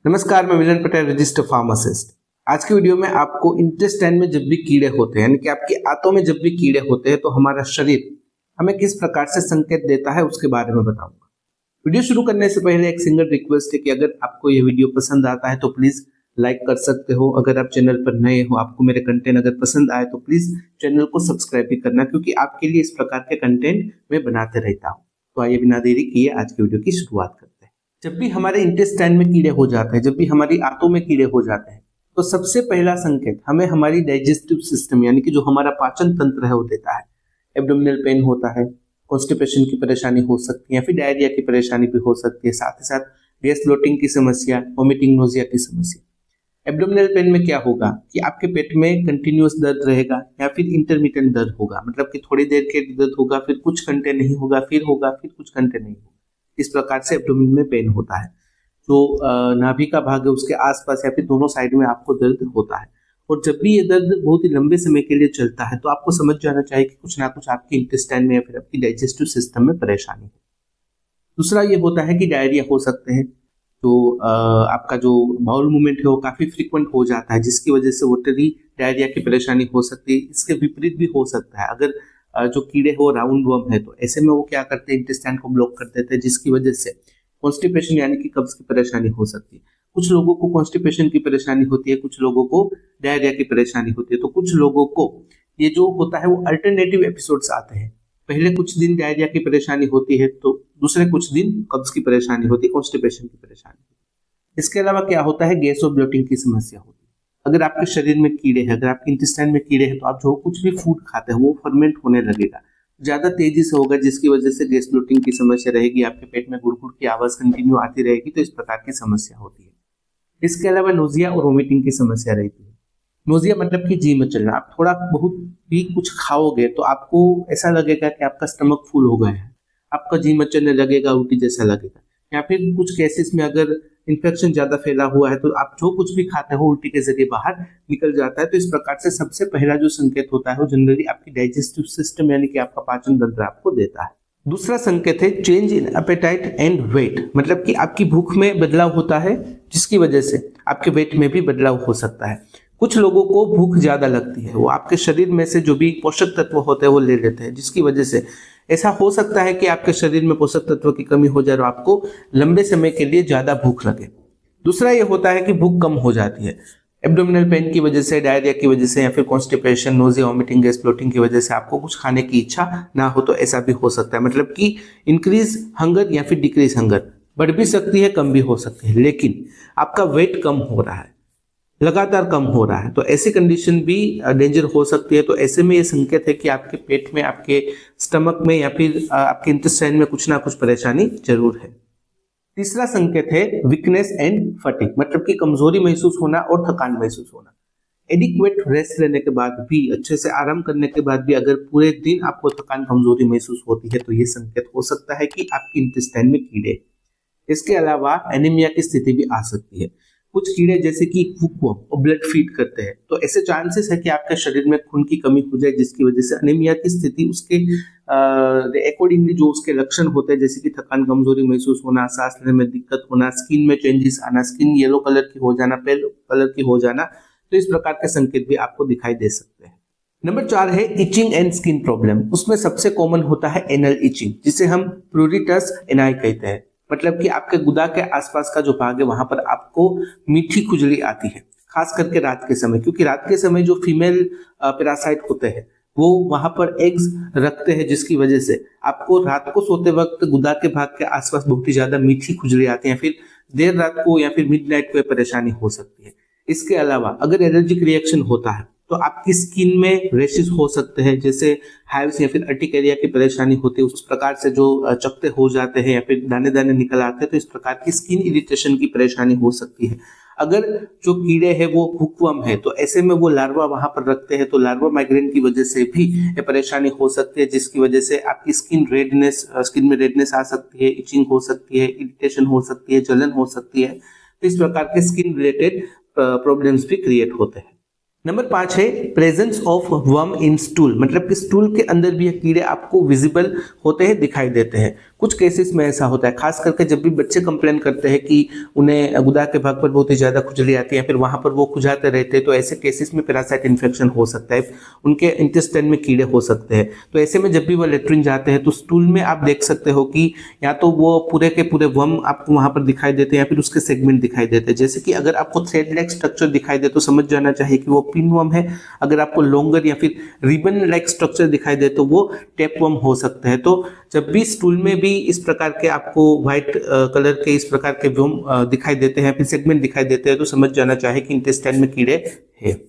नमस्कार, मैं मिलन Patel, registered pharmacist. आज की वीडियो में आपको इंटेस्टाइन में जब भी कीड़े होते हैं, यानी कि आपकी आंतों में जब भी कीड़े होते हैं तो हमारा शरीर हमें किस प्रकार से संकेत देता है उसके बारे में बताऊंगा। वीडियो शुरू करने से पहले एक सिंगल रिक्वेस्ट है कि अगर आपको ये वीडियो पसंद आता है तो प्लीज लाइक कर सकते हो। अगर आप चैनल पर नए हो, आपको मेरे कंटेंट अगर पसंद आए तो प्लीज चैनल को सब्सक्राइब भी करना, क्योंकि आपके लिए इस प्रकार के कंटेंट मैं बनाते रहता हूँ। तो आइए बिना देरी किए आज की वीडियो की शुरुआत करते हैं। जब भी हमारे इंटेस्टाइन में कीड़े हो जाते हैं, जब भी हमारी आंतों में कीड़े हो जाते हैं, तो सबसे पहला संकेत हमें हमारी डाइजेस्टिव सिस्टम यानी कि जो हमारा पाचन तंत्र है वो देता है। एब्डोमिनल पेन होता है, कॉन्स्टिपेशन की परेशानी हो सकती है, फिर डायरिया की परेशानी भी हो सकती है, साथ ही साथ गैस ब्लोटिंग की समस्या, वोमिटिंग, नोजिया की समस्या। एब्डोमिनल पेन में क्या होगा कि आपके पेट में कंटिन्यूअस दर्द रहेगा या फिर इंटरमिटेंट दर्द होगा, मतलब कि थोड़ी देर के दर्द होगा, फिर कुछ घंटे नहीं होगा, फिर होगा, फिर कुछ घंटे नहीं होगा। इस प्रकार से एब्डोमेन में पेन होता है। जो नाभि का भाग है उसके आसपास या फिर दोनों साइड में आपको दर्द होता है, और जब भी ये दर्द बहुत ही लंबे समय के लिए चलता है तो आपको समझ जाना चाहिए कि कुछ ना कुछ आपके इंटेस्टाइन में या फिर आपकी डाइजेस्टिव सिस्टम में परेशानी है। दूसरा ये होता है कि डायरिया हो सकते हैं। तो आपका जो बाउल मूवमेंट है वो काफी फ्रीक्वेंट हो जाता है, जिसकी वजह से वोटरी डायरिया की परेशानी हो सकती है। इसके विपरीत भी हो सकता है, अगर जो कीड़े हो राउंड वर्म है तो ऐसे में वो क्या करते हैं, इंटेस्टाइन को ब्लॉक कर देते हैं, जिसकी वजह से कॉन्स्टिपेशन यानी कि कब्ज की परेशानी हो सकती है। कुछ लोगों को कॉन्स्टिपेशन की परेशानी होती है, कुछ लोगों को डायरिया की परेशानी होती है। तो कुछ लोगों को ये जो होता है वो अल्टरनेटिव एपिसोड्स आते हैं। पहले कुछ दिन डायरिया की परेशानी होती है तो दूसरे कुछ दिन कब्ज की परेशानी होती है, कॉन्स्टिपेशन की परेशानी होती है। इसके अलावा क्या होता है, गैस और ब्लोटिंग की समस्या होती है। अगर आपके शरीर में कीड़े हैं, अगर आपके इंटेस्टाइन में कीड़े हैं तो आप जो कुछ भी फूड खाते हैं वो फर्मेंट होने लगेगा, ज्यादा तेजी से होगा, जिसकी वजह से गैस ब्लोटिंग की समस्या रहेगी, आपके पेट में गुड़गुड़ की आवाज कंटिन्यू आती रहेगी। तो इस प्रकार की समस्या होती है। इसके अलावा नोजिया और वोमिटिंग की समस्या रहती है। नोजिया मतलब कि जी मचलना। आप थोड़ा बहुत भी कुछ खाओगे तो आपको ऐसा लगेगा कि आपका स्टमक फुल हो गया है, आपका जी मचलने लगेगा, उल्टी जैसा लगेगा। या फिर कुछ केसेस में अगर इन्फेक्शन ज्यादा फैला हुआ है तो आप जो कुछ भी खाते हो उल्टी के जरिए बाहर निकल जाता है। तो इस प्रकार से सबसे पहला जो संकेत होता है वो जनरली आपकी डाइजेस्टिव सिस्टम यानी कि आपका पाचन तंत्र आपको देता है। दूसरा संकेत है change in appetite and weight, मतलब कि आपकी भूख में बदलाव होता है, जिसकी वजह से आपके वेट में भी बदलाव हो सकता है। कुछ लोगों को भूख ज्यादा लगती है, वो आपके शरीर में से जो भी पोषक तत्व होते हैं वो ले लेते हैं, जिसकी वजह से ऐसा हो सकता है कि आपके शरीर में पोषक तत्व की कमी हो जाए और आपको लंबे समय के लिए ज्यादा भूख लगे। दूसरा ये होता है कि भूख कम हो जाती है। एब्डोमिनल पेन की वजह से, डायरिया की वजह से या फिर constipation, nausea, vomiting, gas bloating की वजह से आपको कुछ खाने की इच्छा ना हो, तो ऐसा भी हो सकता है। मतलब कि इंक्रीज हंगर या फिर डिक्रीज हंगर, बढ़ भी सकती है, कम भी हो सकती है, लेकिन आपका वेट कम हो रहा है, लगातार कम हो रहा है, तो ऐसी कंडीशन भी डेंजर हो सकती है। तो ऐसे में ये संकेत है कि आपके पेट में, आपके स्टमक में या फिर आपके इंटेस्टाइन में कुछ ना कुछ परेशानी जरूर है। तीसरा संकेत है वीकनेस एंड फटीग, मतलब कि कमजोरी महसूस होना और थकान महसूस होना। एडिक्वेट रेस्ट लेने के बाद भी, अच्छे से आराम करने के बाद भी अगर पूरे दिन आपको थकान, कमजोरी महसूस होती है तो ये संकेत हो सकता है कि आपके इंटेस्टाइन में कीड़े। इसके अलावा एनीमिया की स्थिति भी आ सकती है। कुछ कीड़े जैसे कि हुकवर्म और ब्लड फीड करते हैं, तो ऐसे चांसेस है कि आपके शरीर में खून की कमी हो जाए, जिसकी वजह से एनीमिया की स्थिति उसके अकॉर्डिंगली जो उसके लक्षण होते हैं, जैसे कि थकान, कमजोरी महसूस होना, सांस लेने में दिक्कत होना, स्किन में चेंजेस आना, स्किन येलो कलर की हो जाना, पेल कलर की हो जाना, तो इस प्रकार के संकेत भी आपको दिखाई दे सकते हैं। नंबर 4 है इचिंग एंड स्किन प्रॉब्लम। उसमें सबसे कॉमन होता है एनल इचिंग, जिसे हम प्रूरिटस एनाई कहते हैं। मतलब कि आपके गुदा के आसपास का जो भाग है वहां पर आपको मीठी खुजली आती है, खास करके रात के समय, क्योंकि रात के समय जो फीमेल पैरासाइट होते हैं वो वहां पर एग्स रखते हैं, जिसकी वजह से आपको रात को सोते वक्त गुदा के भाग के आसपास बहुत ही ज्यादा मीठी खुजली आती है, फिर देर रात को या फिर मिडनाइट को परेशानी हो सकती है। इसके अलावा अगर एलर्जिक रिएक्शन होता है तो आपकी स्किन में रेशेस हो सकते हैं, जैसे हाइव्स या फिर अर्टिकेरिया की परेशानी होती है, उस प्रकार से जो चकते हो जाते हैं या फिर दाने दाने निकल आते हैं, तो इस प्रकार की स्किन इरिटेशन की परेशानी हो सकती है। अगर जो कीड़े हैं वो हुकवर्म है तो ऐसे में वो लार्वा वहां पर रखते हैं, तो लार्वा माइग्रेन की वजह से भी ये परेशानी हो सकती है, जिसकी वजह से आपकी स्किन में रेडनेस आ सकती है, इचिंग हो सकती है, इरिटेशन हो सकती है, जलन हो सकती है। तो इस प्रकार के स्किन रिलेटेड प्रॉब्लम्स भी क्रिएट होते हैं। नंबर 5 है presence of worm in stool, मतलब कि स्टूल के अंदर भी ये कीड़े आपको विजिबल होते हैं, दिखाई देते हैं। कुछ केसेस में ऐसा होता है, खास करके जब भी बच्चे कंप्लेन करते हैं कि उन्हें गुदा के भाग पर बहुत ही ज़्यादा खुजली आती है, फिर वहाँ पर वो खुजाते रहते हैं, तो ऐसे केसेस में पैरासाइट इन्फेक्शन हो सकता है, उनके इंटेस्टाइन में कीड़े हो सकते हैं। तो ऐसे में जब भी वो लेट्रिन जाते हैं तो स्टूल में आप देख सकते हो कि या तो वो पूरे के पूरे वर्म आपको वहाँ पर दिखाई देते हैं या फिर उसके सेगमेंट दिखाई देते हैं। जैसे कि अगर आपको थ्रेड लाइक स्ट्रक्चर दिखाई दे तो समझ जाना चाहिए कि वो पिन वर्म है। अगर आपको लॉन्गर या फिर रिबन लाइक स्ट्रक्चर दिखाई दे तो वो टेप वर्म हो सकते हैं। तो जब भी स्टूल में भी इस प्रकार के आपको व्हाइट कलर के इस प्रकार के वर्म दिखाई देते हैं, फिर सेगमेंट दिखाई देते हैं, तो समझ जाना चाहिए कि इंटेस्टाइन में कीड़े हैं।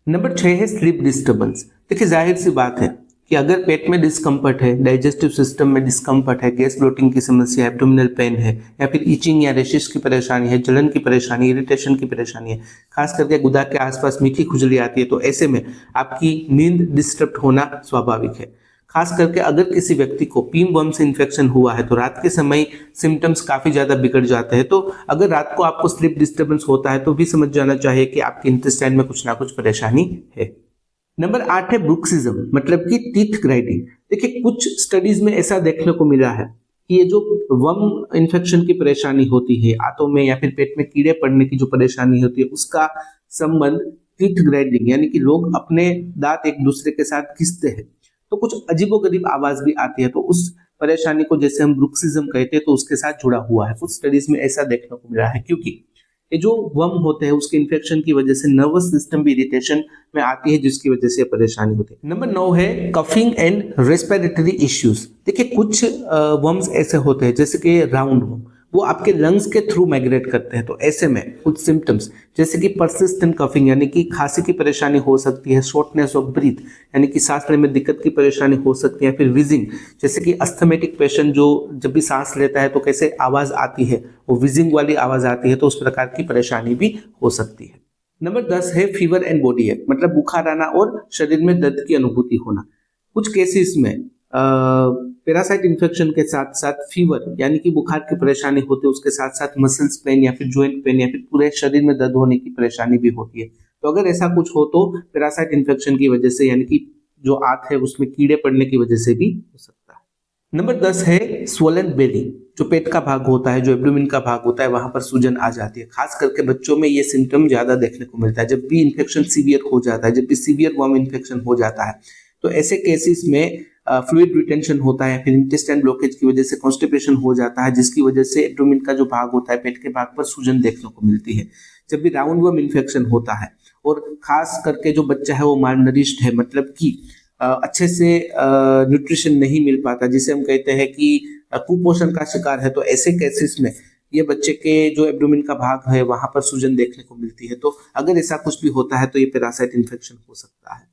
नंबर 6 है स्लीप डिस्टर्बेंस। देखिए जाहिर सी बात है कि अगर पेट में डिस्कम्फर्ट है, डाइजेस्टिव सिस्टम में डिस्कम्फर्ट है, गैस ब्लोटिंग की समस्या, एब्डोमिनल पेन है, या फिर ईचिंग या रेशिस की परेशानी है, जलन की परेशानी, इरिटेशन की परेशानी है, खास करके गुदा के आसपास मीठी खुजली आती है, तो ऐसे में आपकी नींद डिस्टर्ब होना स्वाभाविक है। खास करके अगर किसी व्यक्ति को पिन वर्म से इन्फेक्शन हुआ है तो रात के समय सिम्टम्स काफ़ी ज़्यादा बिगड़ जाते हैं। तो अगर रात को आपको स्लीप डिस्टर्बेंस होता है तो भी समझ जाना चाहिए कि आपके इंटेस्टाइन में कुछ ना कुछ परेशानी है। नंबर 8 है ब्रुक्सिज्म, मतलब कि टीथ ग्राइंडिंग। देखिए कुछ स्टडीज में ऐसा देखने को मिला है कि ये जो वर्म इन्फेक्शन की परेशानी होती है आंतों में या फिर पेट में कीड़े पड़ने की जो परेशानी होती है, उसका संबंध टीथ ग्राइंडिंग, यानी कि लोग अपने दांत एक दूसरे के साथ घिसते हैं तो कुछ अजीबोगरीब आवाज भी आती है, तो उस परेशानी को जैसे हम ब्रुक्सिज्म कहते हैं तो उसके साथ जुड़ा हुआ है। कुछ स्टडीज में ऐसा देखने को मिला है, क्योंकि ये जो वर्म होते हैं उसके इन्फेक्शन की वजह से नर्वस सिस्टम भी इरिटेशन में आती है, जिसकी वजह से परेशानी होती है। नंबर 9 है कफिंग एंड रेस्पिरेटरी इश्यूज। देखिए कुछ वर्म्स ऐसे होते हैं जैसे कि राउंड वर्म, वो आपके लंग्स के थ्रू माइग्रेट करते हैं, तो ऐसे में कुछ सिम्टम्स जैसे कि परसिस्टेंट कफिंग यानी कि खांसी की परेशानी हो सकती है, शॉर्टनेस ऑफ ब्रीथ यानी कि सांस लेने में दिक्कत की परेशानी हो सकती है, फिर विजिंग जैसे कि अस्थमेटिक पेशेंट जो जब भी सांस लेता है तो कैसे आवाज आती है, वो विजिंग वाली आवाज आती है, तो उस प्रकार की परेशानी भी हो सकती है। नंबर 10 है फीवर एंड बॉडी एक, मतलब बुखार आना और शरीर में दर्द की अनुभूति होना। कुछ केसेस में पैरासाइट इन्फेक्शन के साथ साथ फीवर यानी कि बुखार की परेशानी होती है, उसके साथ साथ मसल्स पेन या फिर जॉइंट पेन या फिर पूरे शरीर में दर्द होने की परेशानी भी होती है। तो अगर ऐसा कुछ हो तो पैरासाइट इन्फेक्शन की वजह से यानी कि जो आंत है उसमें कीड़े पड़ने की वजह से भी हो सकता है। नंबर 10 है स्वोलन बेली, जो पेट का भाग होता है, जो एब्डोमेन का भाग होता है, वहां पर सूजन आ जाती है। खास करके बच्चों में ये सिम्टम ज्यादा देखने को मिलता है जब भी इन्फेक्शन सीवियर हो जाता है, जब भी सीवियर वर्म इन्फेक्शन हो जाता है। तो ऐसे केसेस में फ्लूइड रिटेंशन होता है, फिर इंटेस्टाइन ब्लॉकेज की वजह से कॉन्स्टिपेशन हो जाता है, जिसकी वजह से एब्डोमेन का जो भाग होता है, पेट के भाग पर सूजन देखने को मिलती है। जब भी राउंड वर्म इन्फेक्शन होता है और खास करके जो बच्चा है वो मालनरिश्ड है, मतलब कि अच्छे से न्यूट्रिशन नहीं मिल पाता, जिसे हम कहते हैं कि कुपोषण का शिकार है, तो ऐसे केसेस में ये बच्चे के जो एब्डोमेन का भाग है वहां पर सूजन देखने को मिलती है। तो अगर ऐसा कुछ भी होता है तो ये पैरासाइट इन्फेक्शन हो सकता है।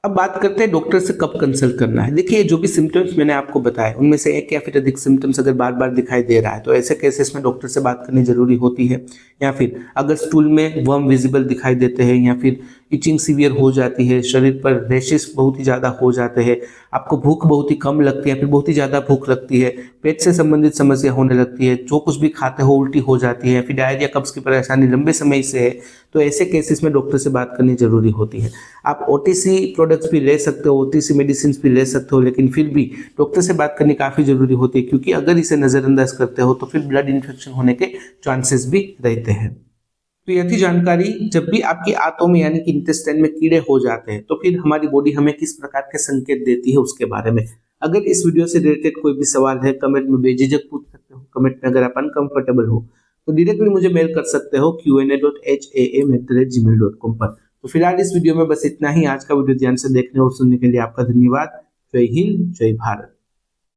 अब बात करते हैं डॉक्टर से कब कंसल्ट करना है। देखिए जो भी सिम्टम्स मैंने आपको बताए उनमें से एक या फिर अधिक सिम्टम्स अगर बार बार दिखाई दे रहा है तो ऐसे केसेस में डॉक्टर से बात करनी जरूरी होती है। या फिर अगर स्टूल में वर्म विजिबल दिखाई देते हैं या फिर इचिंग सीवियर हो जाती है, शरीर पर रैशेस बहुत ही ज़्यादा हो जाते हैं, आपको भूख बहुत ही कम लगती है, फिर बहुत ही ज़्यादा भूख लगती है, पेट से संबंधित समस्या होने लगती है, जो कुछ भी खाते हो उल्टी हो जाती है, फिर डायरिया कब्ज की परेशानी लंबे समय से है, तो ऐसे केसेस में डॉक्टर से बात करनी जरूरी होती है। आप ओटीसी प्रोडक्ट्स भी ले सकते हो, ओटीसी मेडिसिन भी ले सकते हो, लेकिन फिर भी डॉक्टर से बात करनी काफ़ी जरूरी होती है, क्योंकि अगर इसे नज़रअंदाज करते हो तो फिर ब्लड इन्फेक्शन होने के चांसेस भी रहते हैं। तो यह थी जानकारी। जब भी आपकी आंतों में यानी कि इंटेस्टाइन में कीड़े हो जाते हैं तो फिर हमारी बॉडी हमें किस प्रकार के संकेत देती है उसके बारे में। अगर इस वीडियो से रिलेटेड कोई भी सवाल है कमेंट में बेझिझक पूछ सकते हो। कमेंट में अगर आप अनकंफर्टेबल हो तो डायरेक्टली मुझे मेल कर सकते हो qa.ham@gmail.com पर। तो फिलहाल इस वीडियो में बस इतना ही। आज का वीडियो ध्यान से देखने और सुनने के लिए आपका धन्यवाद। जय हिंद, जय भारत।